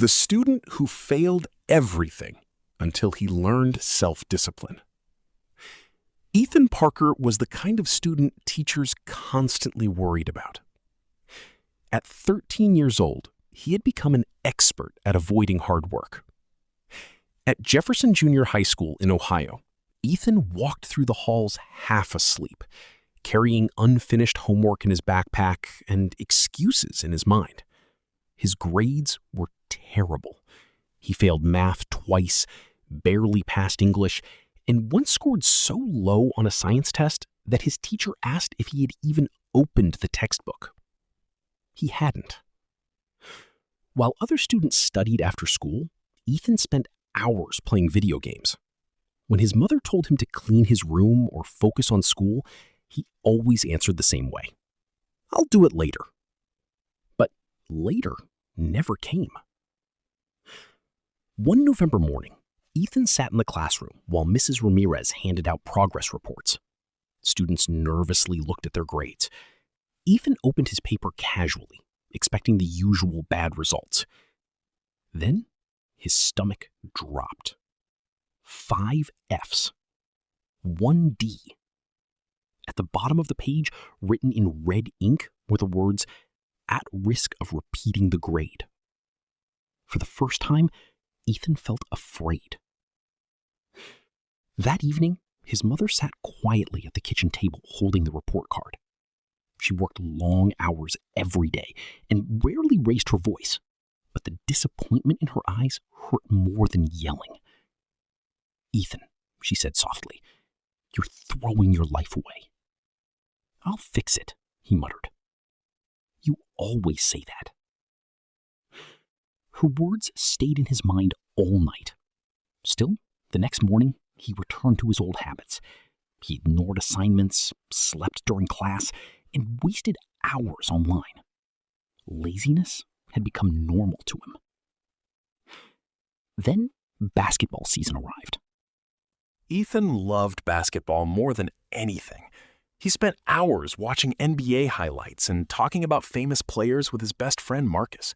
The student who failed everything until he learned self-discipline. Ethan Parker was the kind of student teachers constantly worried about. At 13 years old, he had become an expert at avoiding hard work. At Jefferson Junior High School in Ohio, Ethan walked through the halls half asleep, carrying unfinished homework in his backpack and excuses in his mind. His grades were terrible. He failed math twice, barely passed English, and once scored so low on a science test that his teacher asked if he had even opened the textbook. He hadn't. While other students studied after school, Ethan spent hours playing video games. When his mother told him to clean his room or focus on school, he always answered the same way. "I'll do it later." But later never came. One November morning, Ethan sat in the classroom while Mrs. Ramirez handed out progress reports. Students nervously looked at their grades. Ethan opened his paper casually, expecting the usual bad results. Then his stomach dropped. 5 Fs. 1 D. At the bottom of the page, written in red ink, were the words, "At risk of repeating the grade." For the first time, Ethan felt afraid. That evening, his mother sat quietly at the kitchen table holding the report card. She worked long hours every day and rarely raised her voice, but the disappointment in her eyes hurt more than yelling. "Ethan," she said softly, "you're throwing your life away." "I'll fix it," he muttered. "You always say that." Her words stayed in his mind all night. Still, the next morning, he returned to his old habits. He ignored assignments, slept during class, and wasted hours online. Laziness had become normal to him. Then basketball season arrived. Ethan loved basketball more than anything. He spent hours watching NBA highlights and talking about famous players with his best friend Marcus.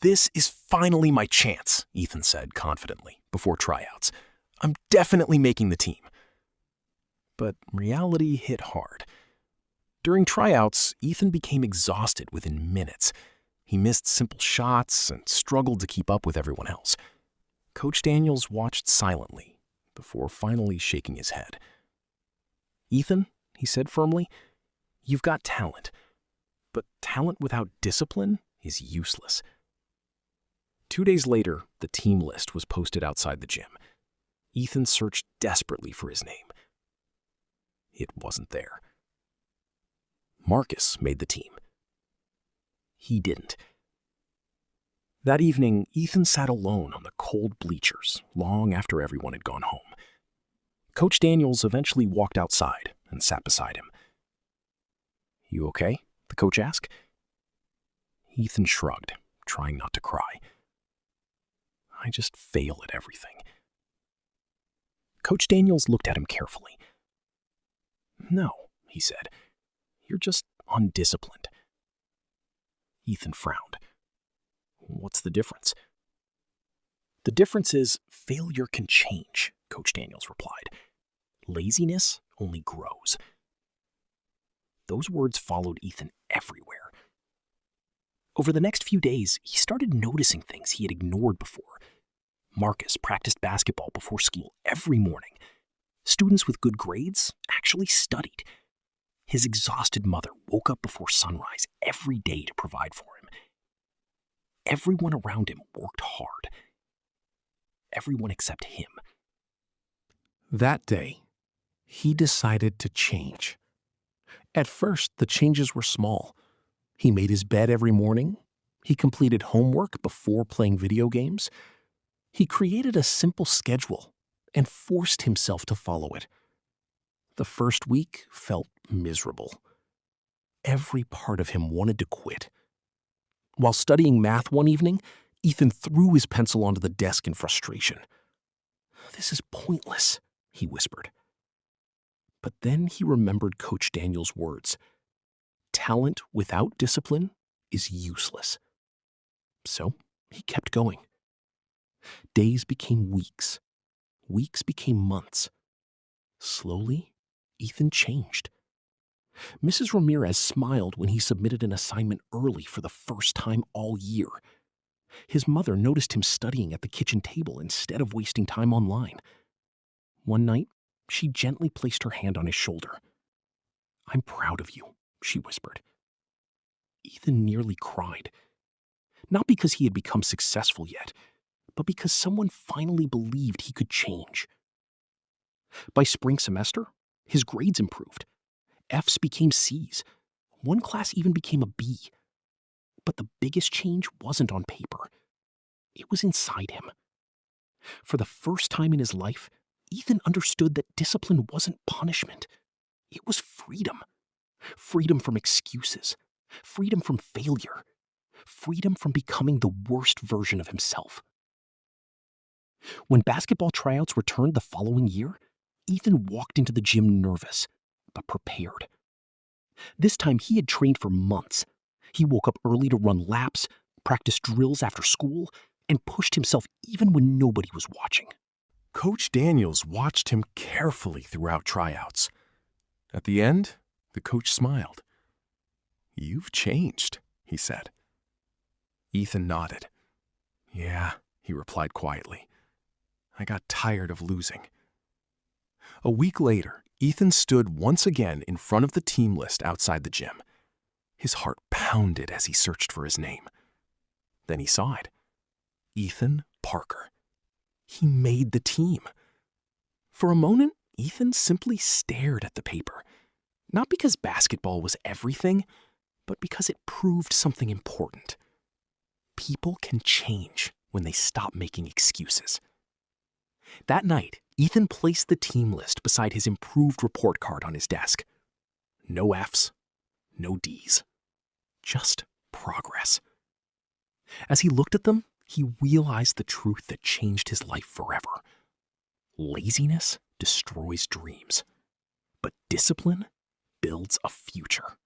"This is finally my chance," Ethan said confidently before tryouts. "I'm definitely making the team." But reality hit hard. During tryouts, Ethan became exhausted within minutes. He missed simple shots and struggled to keep up with everyone else. Coach Daniels watched silently before finally shaking his head. "Ethan," he said firmly, "you've got talent, but talent without discipline is useless." 2 days later, the team list was posted outside the gym. Ethan searched desperately for his name. It wasn't there. Marcus made the team. He didn't. That evening, Ethan sat alone on the cold bleachers long after everyone had gone home. Coach Daniels eventually walked outside and sat beside him. "You okay?" the coach asked. Ethan shrugged, trying not to cry. "I just fail at everything." Coach Daniels looked at him carefully. "No," he said, "you're just undisciplined." Ethan frowned. "What's the difference?" "The difference is failure can change," Coach Daniels replied. "Laziness only grows." Those words followed Ethan everywhere. Over the next few days, he started noticing things he had ignored before. Marcus practiced basketball before school every morning. Students with good grades actually studied. His exhausted mother woke up before sunrise every day to provide for him. Everyone around him worked hard. Everyone except him. That day, he decided to change. At first, the changes were small. He made his bed every morning. He completed homework before playing video games. He created a simple schedule and forced himself to follow it. The first week felt miserable. Every part of him wanted to quit. While studying math one evening, Ethan threw his pencil onto the desk in frustration. "This is pointless," he whispered. But then he remembered Coach Daniels' words. Talent without discipline is useless. So He kept going. Days became weeks. Weeks became months. Slowly, Ethan changed. Mrs. Ramirez smiled when he submitted an assignment early for the first time all year. His mother noticed him studying at the kitchen table instead of wasting time online. One night, she gently placed her hand on his shoulder. "I'm proud of you," she whispered. Ethan nearly cried. Not because he had become successful yet, but because someone finally believed he could change. By spring semester, his grades improved. F's became C's. One class even became a B. But the biggest change wasn't on paper. It was inside him. For the first time in his life, Ethan understood that discipline wasn't punishment. It was freedom. Freedom from excuses. Freedom from failure. Freedom from becoming the worst version of himself. When basketball tryouts returned the following year, Ethan walked into the gym nervous, but prepared. This time he had trained for months. He woke up early to run laps, practiced drills after school, and pushed himself even when nobody was watching. Coach Daniels watched him carefully throughout tryouts. At the end, the coach smiled. "You've changed," he said. Ethan nodded. "Yeah," he replied quietly. "I got tired of losing." A week later, Ethan stood once again in front of the team list outside the gym. His heart pounded as he searched for his name. Then he saw it. Ethan Parker. He made the team. For a moment, Ethan simply stared at the paper. Not because basketball was everything, but because it proved something important. People can change when they stop making excuses. That night, Ethan placed the team list beside his improved report card on his desk. No F's, no D's, just progress. As he looked at them, he realized the truth that changed his life forever. Laziness destroys dreams, but discipline builds a future.